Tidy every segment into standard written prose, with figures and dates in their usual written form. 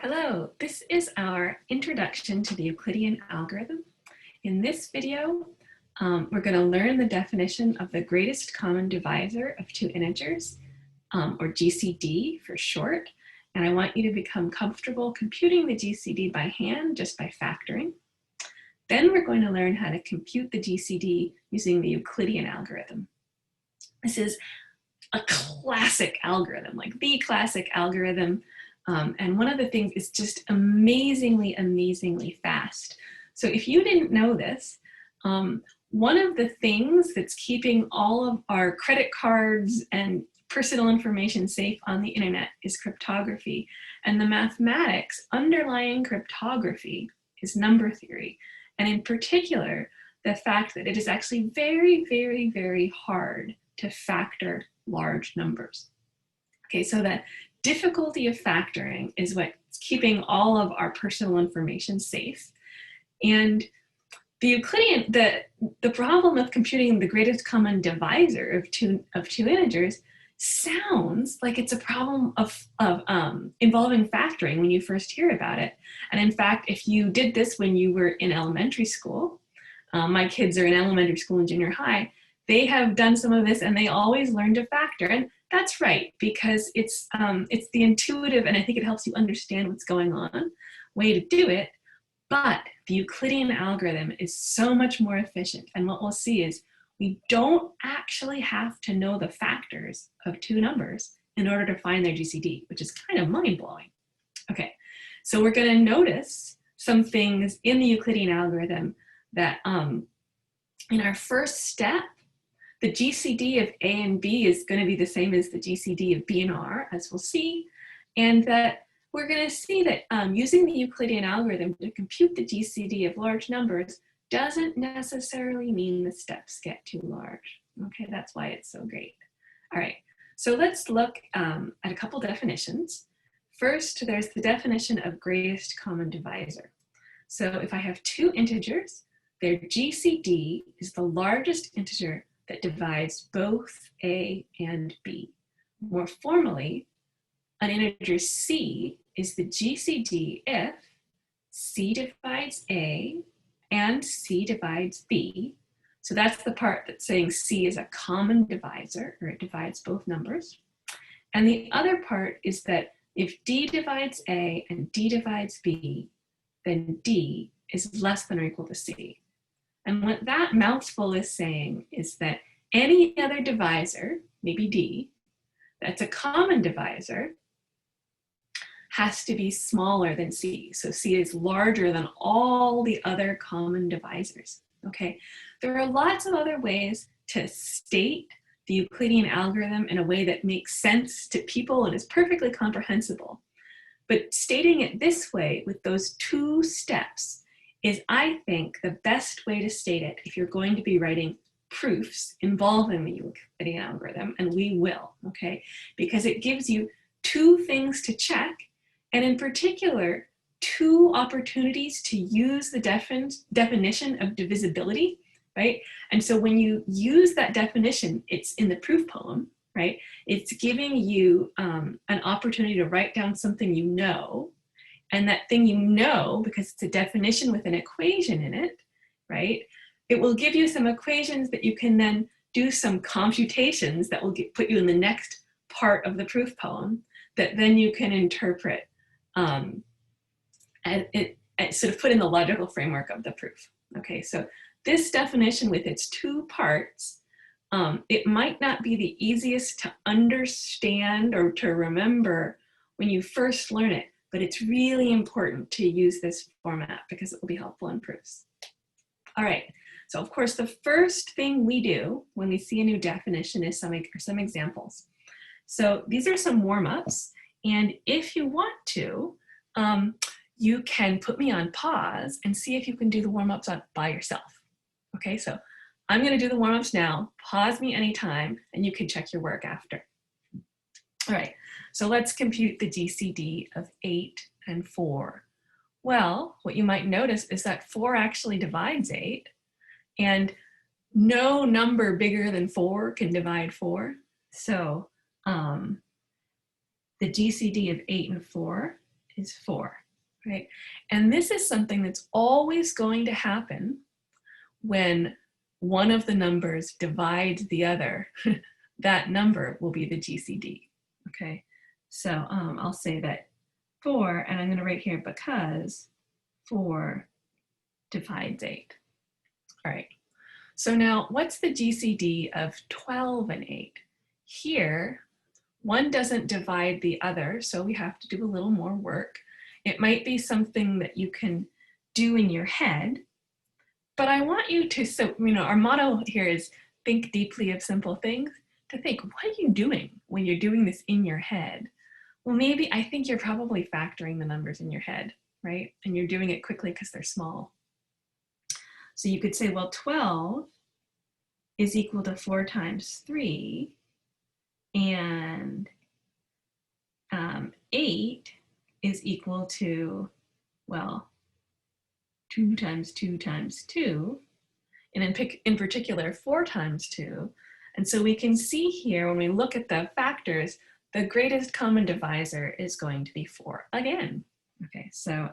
Hello, this is our introduction to the Euclidean algorithm. In this video, we're going to learn the definition of the greatest common divisor of two integers, or GCD for short. And I want you to become comfortable computing the GCD by hand, just by factoring. Then we're going to learn how to compute the GCD using the Euclidean algorithm. This is a classic algorithm, like the classic algorithm. And one of the things is just amazingly fast. So if you didn't know this, one of the things that's keeping all of our credit cards and personal information safe on the internet is cryptography. And the mathematics underlying cryptography is number theory. And in particular, the fact that it is actually very hard to factor large numbers. Okay, so that difficulty of factoring is what's keeping all of our personal information safe. And the Euclidean, the problem of computing the greatest common divisor of two integers sounds like it's a problem of involving factoring when you first hear about it. And in fact, if you did this when you were in elementary school, my kids are in elementary school and junior high, they have done some of this and they always learn to factor. And that's right, because it's the intuitive, and I think it helps you understand what's going on, way to do it. But the Euclidean algorithm is so much more efficient. And what we'll see is we don't actually have to know the factors of two numbers in order to find their GCD, which is kind of mind-blowing. Okay, so we're going to notice some things in the Euclidean algorithm that in our first step, the GCD of A and B is going to be the same as the GCD of B and R, as we'll see, and that we're going to see that using the Euclidean algorithm to compute the GCD of large numbers doesn't necessarily mean the steps get too large. Okay, that's why it's so great. All right, so let's look at a couple definitions. First, there's the definition of greatest common divisor. So if I have two integers, their GCD is the largest integer that divides both A and B. More formally, an integer C is the GCD if C divides A and C divides B. So that's the part that's saying C is a common divisor, or it divides both numbers. And the other part is that if D divides A and D divides B, then D is less than or equal to C. And what that mouthful is saying is that any other divisor, maybe D, that's a common divisor, has to be smaller than C. So C is larger than all the other common divisors. Okay, there are lots of other ways to state the Euclidean algorithm in a way that makes sense to people and is perfectly comprehensible. But stating it this way with those two steps is, I think, the best way to state it if you're going to be writing proofs involving the Euclidean algorithm, and we will, okay? Because it gives you two things to check, and in particular, two opportunities to use the definition of divisibility, right? And so when you use that definition, it's in the proof poem, right? It's giving you an opportunity to write down something you know, and that thing you know, because it's a definition with an equation in it, right? It will give you some equations that you can then do some computations that will put you in the next part of the proof poem that then you can interpret and sort of put in the logical framework of the proof. Okay, so this definition with its two parts, it might not be the easiest to understand or to remember when you first learn it, but it's really important to use this format because it will be helpful in proofs. All right, so of course the first thing we do when we see a new definition is some examples. So these are some warm-ups, and if you want to, you can put me on pause and see if you can do the warm-ups by yourself. Okay, so I'm gonna do the warm-ups now, pause me anytime, and you can check your work after. All right, so let's compute the GCD of 8 and 4. Well, what you might notice is that 4 actually divides 8, and no number bigger than 4 can divide 4. So the GCD of 8 and 4 is 4, right? And this is something that's always going to happen when one of the numbers divides the other. That number will be the GCD, okay? So I'll say that 4, and I'm gonna write here because 4 divides 8. All right, so now what's the GCD of 12 and 8? Here, one doesn't divide the other, so we have to do a little more work. It might be something that you can do in your head, but I want you to, so, our motto here is think deeply of simple things, to think, what are you doing when you're doing this in your head? Well, maybe, I think you're probably factoring the numbers in your head, right? And you're doing it quickly because they're small. So you could say, well, 12 is equal to 4 times 3, and 8 is equal to, well, 2 times 2 times 2, and in particular 4 times 2. And so we can see here, when we look at the factors, the greatest common divisor is going to be 4 again. Okay, so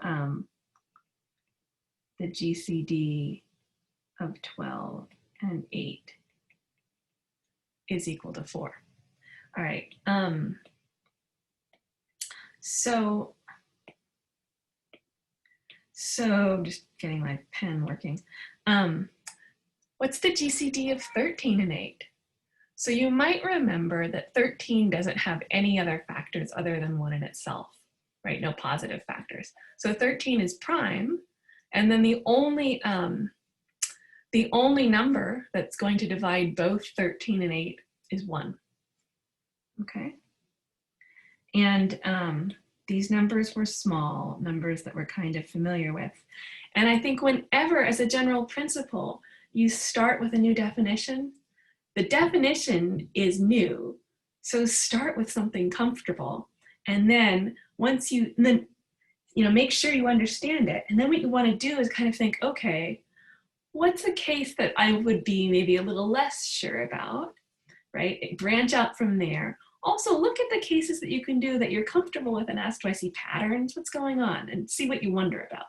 the GCD of 12 and 8 is equal to 4. All right, so I'm just getting my pen working. What's the GCD of 13 and 8? So you might remember that 13 doesn't have any other factors other than 1 in itself, right? No positive factors. So 13 is prime, and then the only number that's going to divide both 13 and 8 is 1. Okay. And these numbers were small, numbers that we're kind of familiar with. And I think whenever, as a general principle, you start with a new definition, the definition is new. So start with something comfortable. And then once you, make sure you understand it. And then what you want to do is kind of think, okay, what's a case that I would be maybe a little less sure about, right? Branch out from there. Also, look at the cases that you can do that you're comfortable with and ask, do I see patterns? What's going on? And see what you wonder about.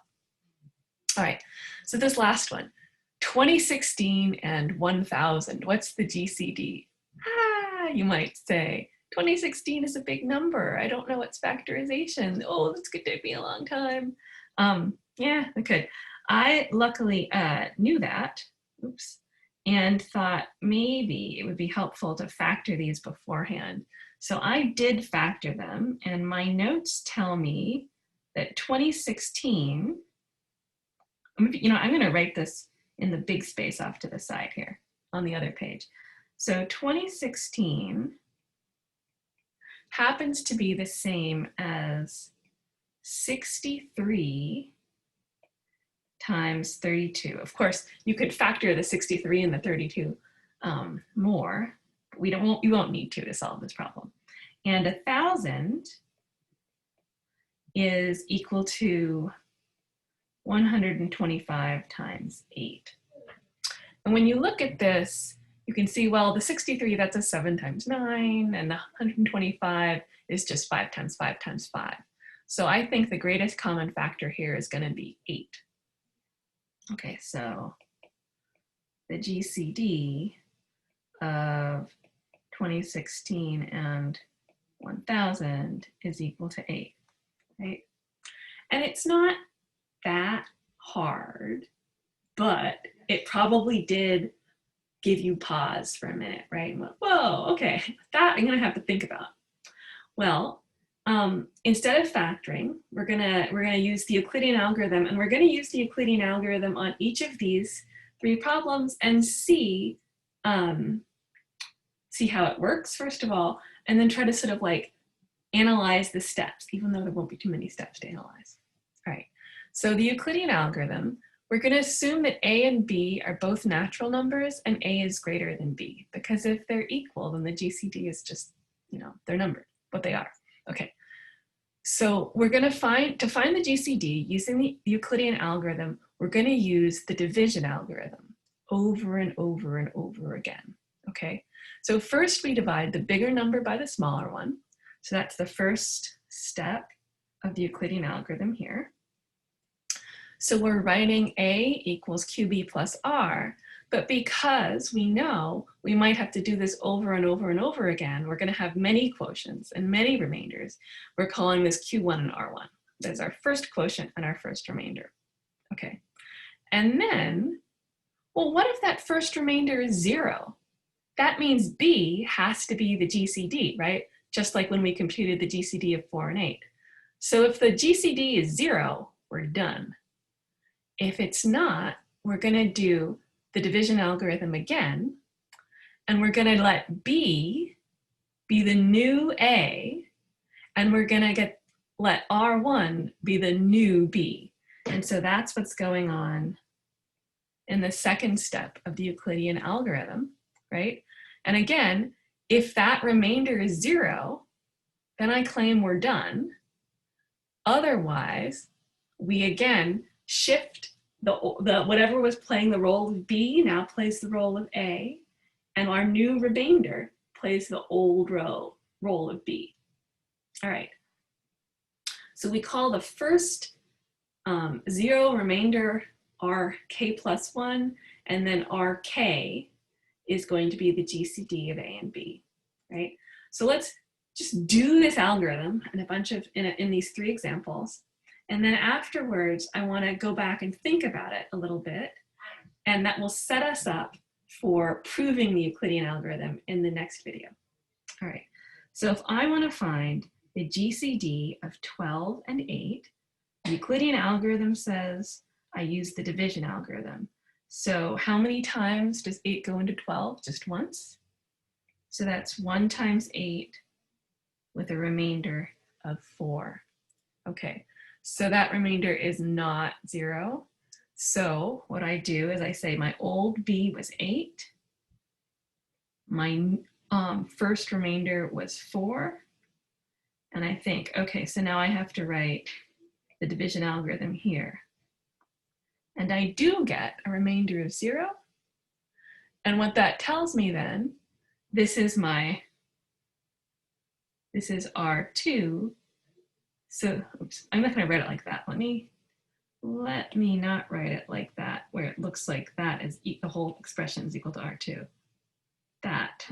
All right, so this last one, 2016 and 1000, what's the GCD? You might say, 2016 is a big number. I don't know its factorization. Oh, that's going to take me a long time. Yeah, I could. I luckily knew that, oops, and thought maybe it would be helpful to factor these beforehand. So I did factor them, and my notes tell me that 2016, I'm going to write this in the big space off to the side here on the other page. So 2016 happens to be the same as 63 times 32. Of course, you could factor the 63 and the 32 more. But you won't need to solve this problem. And 1000 is equal to 125 times 8. And when you look at this, you can see, well, the 63, that's a 7 times 9, and the 125 is just 5 times 5 times 5. So I think the greatest common factor here is going to be 8. Okay, so the GCD of 2016 and 1000 is equal to 8, right? And it's not that hard, but it probably did give you pause for a minute, right? And went, whoa, okay, that I'm gonna have to think about. Well, instead of factoring, we're gonna use the Euclidean algorithm, and we're gonna use the Euclidean algorithm on each of these 3 problems and see how it works, first of all, and then try to sort of like analyze the steps, even though there won't be too many steps to analyze. All right, so the Euclidean algorithm, we're going to assume that A and B are both natural numbers and A is greater than B, because if they're equal, then the GCD is just, they're numbered, what they are. Okay, so we're going to find the GCD using the Euclidean algorithm, we're going to use the division algorithm over and over and over again. Okay, so first we divide the bigger number by the smaller one. So that's the first step. of the Euclidean algorithm here. So we're writing A equals QB plus R, but because we know we might have to do this over and over and over again, we're going to have many quotients and many remainders. We're calling this Q1 and R1. That's our first quotient and our first remainder. Okay. And then, well, what if that first remainder is 0? That means B has to be the GCD, right? Just like when we computed the GCD of 4 and 8. So if the GCD is 0, we're done. If it's not, we're going to do the division algorithm again, and we're going to let B be the new A, and we're going to let R1 be the new B. And so that's what's going on in the second step of the Euclidean algorithm, right? And again, if that remainder is 0, then I claim we're done. Otherwise, we again shift the whatever was playing the role of B now plays the role of A, and our new remainder plays the old role of B. All right. So we call the first 0 remainder RK plus 1, and then RK is going to be the GCD of A and B, right? So let's just do this algorithm and a bunch of in these 3 examples. And then afterwards, I want to go back and think about it a little bit, and that will set us up for proving the Euclidean algorithm in the next video. All right, so if I want to find the GCD of 12 and 8, the Euclidean algorithm says I use the division algorithm. So how many times does 8 go into 12? Just once. So that's 1 times 8 with a remainder of 4. Okay. So that remainder is not 0. So what I do is I say my old B was 8. My first remainder was 4. And I think, okay, so now I have to write the division algorithm here. And I do get a remainder of 0. And what that tells me then, this is R2. So, oops, I'm not going to write it like that. Let me not write it like that, where it looks like that is the whole expression is equal to R2. That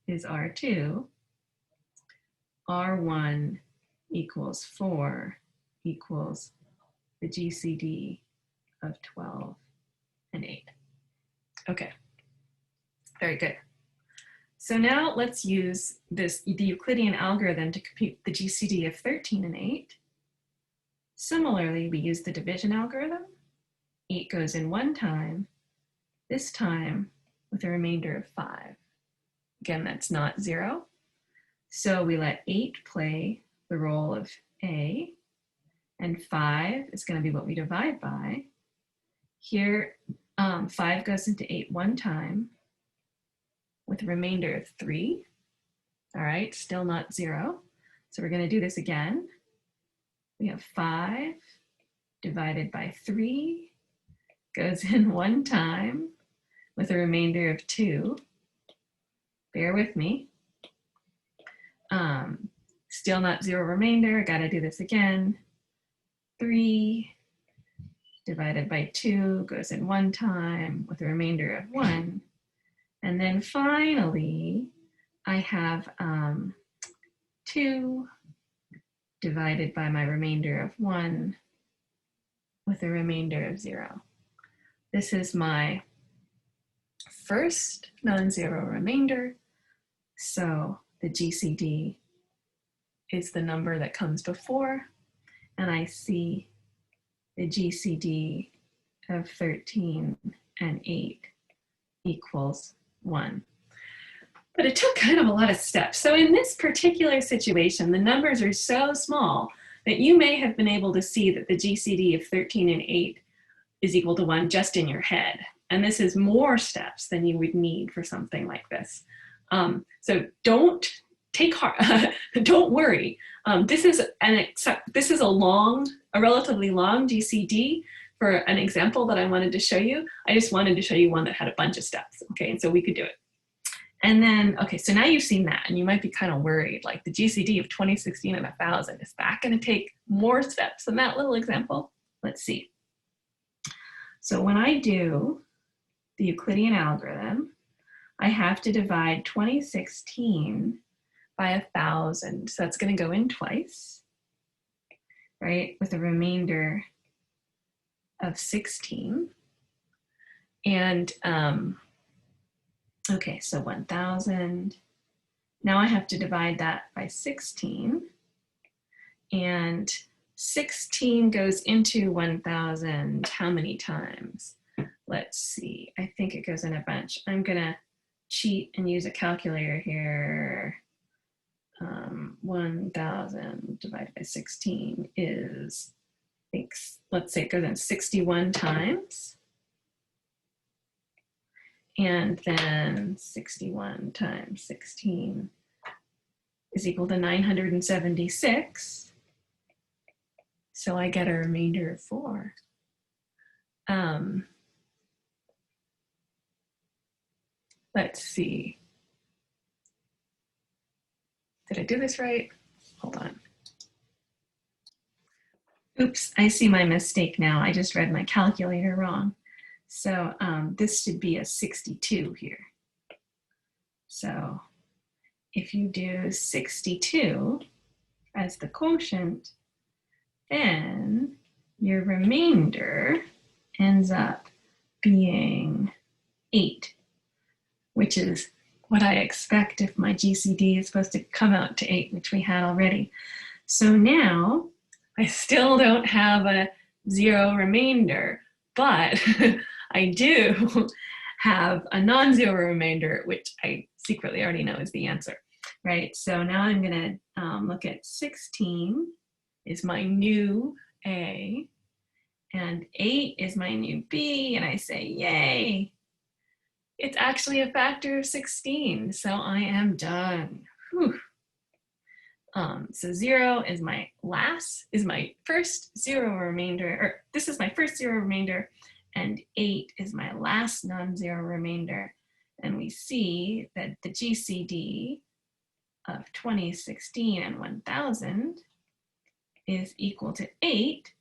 is R2. R1 equals 4 equals the GCD of 12 and 8. Okay, very good. So now let's use the Euclidean algorithm to compute the GCD of 13 and 8. Similarly, we use the division algorithm. 8 goes in 1 time, this time with a remainder of 5. Again, that's not 0. So we let 8 play the role of A, and 5 is going to be what we divide by. Here, 5 goes into 8 1 time, with a remainder of 3. All right, still not 0. So we're going to do this again. We have 5 divided by 3, goes in 1 time with a remainder of 2. Bear with me. Still not 0 remainder, got to do this again. 3 divided by 2 goes in 1 time with a remainder of 1. And then finally, I have 2 divided by my remainder of 1 with a remainder of 0. This is my first non-zero remainder. So the GCD is the number that comes before, and I see the GCD of 13 and 8 equals 1. But it took kind of a lot of steps. So in this particular situation, the numbers are so small that you may have been able to see that the GCD of 13 and 8 is equal to 1 just in your head. And this is more steps than you would need for something like this. So don't take heart, don't worry. This is a relatively long GCD for an example that I wanted to show you. I just wanted to show you one that had a bunch of steps, okay? And so we could do it. And then, okay, so now you've seen that and you might be kind of worried, like the GCD of 2016 and 1000, is that going to take more steps than that little example? Let's see. So when I do the Euclidean algorithm, I have to divide 2016 by 1000. So that's going to go in twice, right, with a remainder of 16. And okay, so 1000. Now I have to divide that by 16. And 16 goes into 1000 how many times? Let's see, I think it goes in a bunch. I'm gonna cheat and use a calculator here. 1000 divided by 16 is, I think, let's say it goes in 61 times. And then 61 times 16 is equal to 976. So I get a remainder of 4. Let's see. Did I do this right? Hold on. Oops, I see my mistake now. I just read my calculator wrong. So this should be a 62 here. So if you do 62 as the quotient, then your remainder ends up being 8, which is what I expect if my GCD is supposed to come out to 8, which we had already. So now I still don't have a 0 remainder, but I do have a non-zero remainder, which I secretly already know is the answer, right? So now I'm gonna look at 16 is my new A, and 8 is my new B, and I say, yay, it's actually a factor of 16, so I am done. Whew. So 0 is my first 0 remainder, or this is my first 0 remainder, and 8 is my last non-zero remainder. And we see that the GCD of 2016 and 1000 is equal to 8,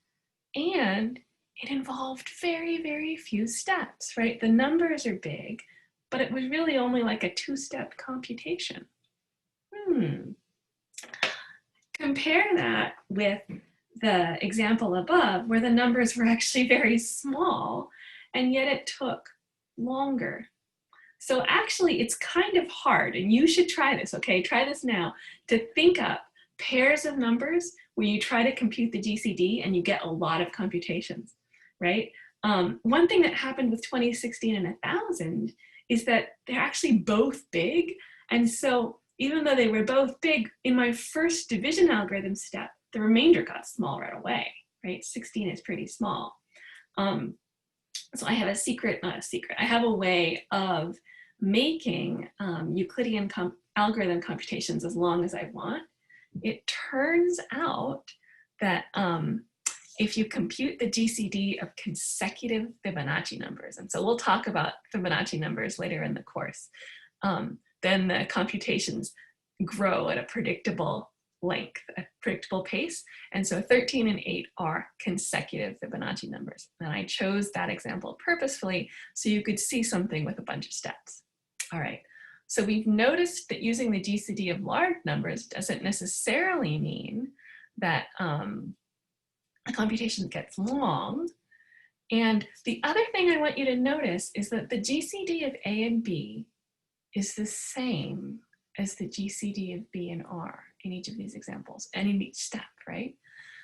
and it involved very, very few steps, right? The numbers are big, but it was really only like a 2-step computation. Compare that with the example above, where the numbers were actually very small, and yet it took longer. So actually, it's kind of hard, and you should try this, okay? Try this now, to think up pairs of numbers where you try to compute the GCD and you get a lot of computations, right? One thing that happened with 2016 and 1000 is that they're actually both big, and so even though they were both big, in my first division algorithm step, the remainder got small right away, right? 16 is pretty small. So I have I have a way of making Euclidean algorithm computations as long as I want. It turns out that if you compute the GCD of consecutive Fibonacci numbers, and so we'll talk about Fibonacci numbers later in the course, then the computations grow at a predictable length, a predictable pace. And so 13 and 8 are consecutive Fibonacci numbers. And I chose that example purposefully so you could see something with a bunch of steps. All right, so we've noticed that using the GCD of large numbers doesn't necessarily mean that a computation gets long. And the other thing I want you to notice is that the GCD of A and B is the same as the GCD of B and R in each of these examples and in each step, right?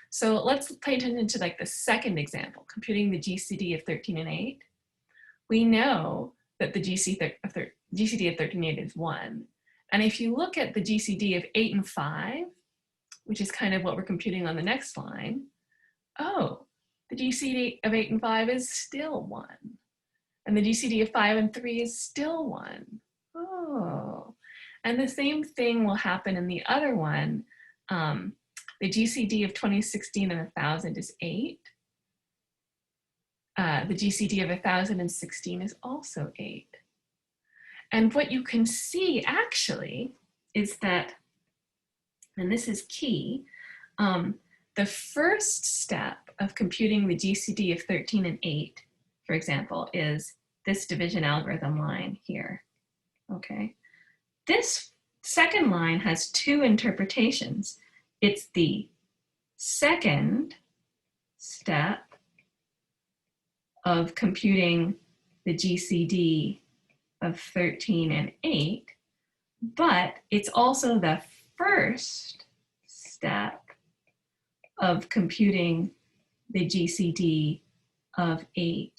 So let's pay attention to like the second example, computing the GCD of 13 and 8. We know that the GCD of 13 and 8 is 1. And if you look at the GCD of 8 and 5, which is kind of what we're computing on the next line, oh, the GCD of 8 and 5 is still 1. And the GCD of 5 and 3 is still 1. Oh, and the same thing will happen in the other one. The GCD of 2016 and 1000 is 8. The GCD of 1016 is also 8. And what you can see actually is that, and this is key, the first step of computing the GCD of 13 and 8, for example, is this division algorithm line here, okay? This second line has two interpretations. It's the second step of computing the GCD of 13 and 8, but it's also the first step of computing the GCD of 8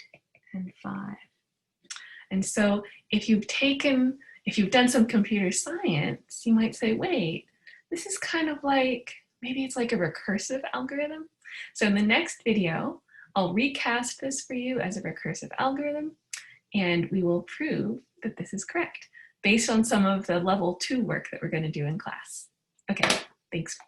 and 5. And so if you've done some computer science, you might say, wait, this is kind of like, maybe it's like a recursive algorithm. So in the next video, I'll recast this for you as a recursive algorithm, and we will prove that this is correct based on some of the level 2 work that we're going to do in class. Okay, thanks.